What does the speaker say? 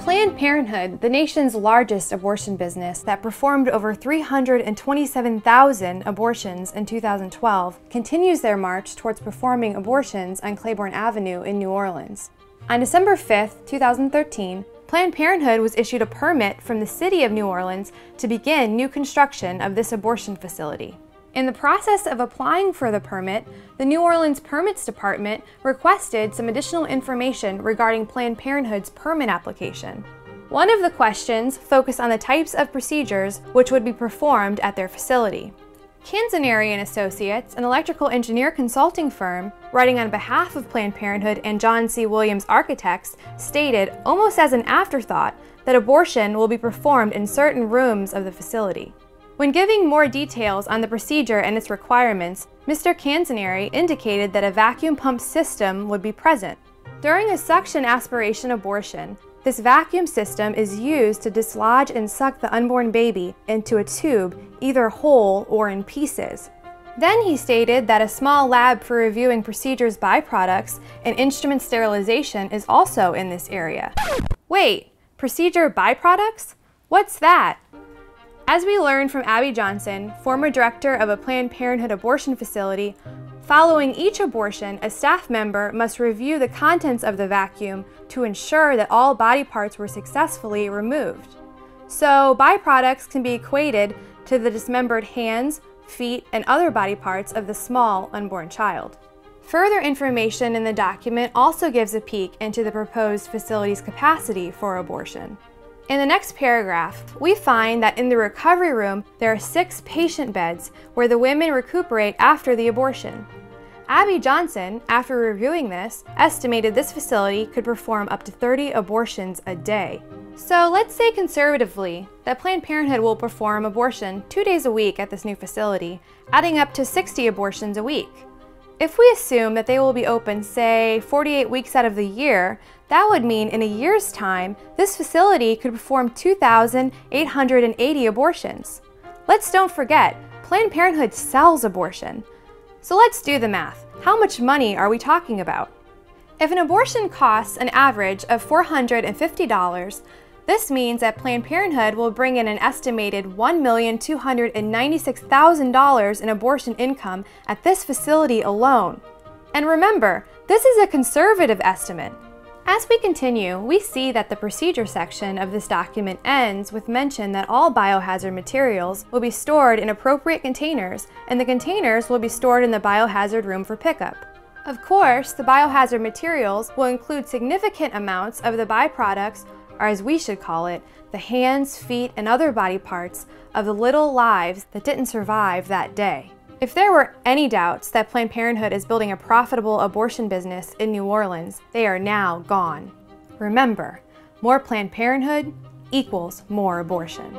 Planned Parenthood, the nation's largest abortion business that performed over 327,000 abortions in 2012, continues their march towards performing abortions on Claiborne Avenue in New Orleans. On December 5, 2013, Planned Parenthood was issued a permit from the city of New Orleans to begin new construction of this abortion facility. In the process of applying for the permit, the New Orleans Permits Department requested some additional information regarding Planned Parenthood's permit application. One of the questions focused on the types of procedures which would be performed at their facility. Canzoneri & Associates, an electrical engineer consulting firm, writing on behalf of Planned Parenthood and John C. Williams Architects, stated, almost as an afterthought, that abortion will be performed in certain rooms of the facility. When giving more details on the procedure and its requirements, Mr. Canzoneri indicated that a vacuum pump system would be present. During a suction aspiration abortion, this vacuum system is used to dislodge and suck the unborn baby into a tube, either whole or in pieces. Then he stated that a small lab for reviewing procedures byproducts and instrument sterilization is also in this area. Wait, procedure byproducts? What's that? As we learned from Abby Johnson, former director of a Planned Parenthood abortion facility, following each abortion, a staff member must review the contents of the vacuum to ensure that all body parts were successfully removed. So, byproducts can be equated to the dismembered hands, feet, and other body parts of the small unborn child. Further information in the document also gives a peek into the proposed facility's capacity for abortion. In the next paragraph, we find that in the recovery room, there are 6 patient beds where the women recuperate after the abortion. Abby Johnson, after reviewing this, estimated this facility could perform up to 30 abortions a day. So let's say conservatively that Planned Parenthood will perform abortion 2 days a week at this new facility, adding up to 60 abortions a week. If we assume that they will be open, say, 48 weeks out of the year, that would mean in a year's time, this facility could perform 2,880 abortions. Let's don't forget, Planned Parenthood sells abortion. So let's do the math. How much money are we talking about? If an abortion costs an average of $450, this means that Planned Parenthood will bring in an estimated $1,296,000 in abortion income at this facility alone. And remember, this is a conservative estimate. As we continue, we see that the procedure section of this document ends with mention that all biohazard materials will be stored in appropriate containers, and the containers will be stored in the biohazard room for pickup. Of course, the biohazard materials will include significant amounts of the byproducts, or as we should call it, the hands, feet, and other body parts of the little lives that didn't survive that day. If there were any doubts that Planned Parenthood is building a profitable abortion business in New Orleans, they are now gone. Remember, more Planned Parenthood equals more abortion.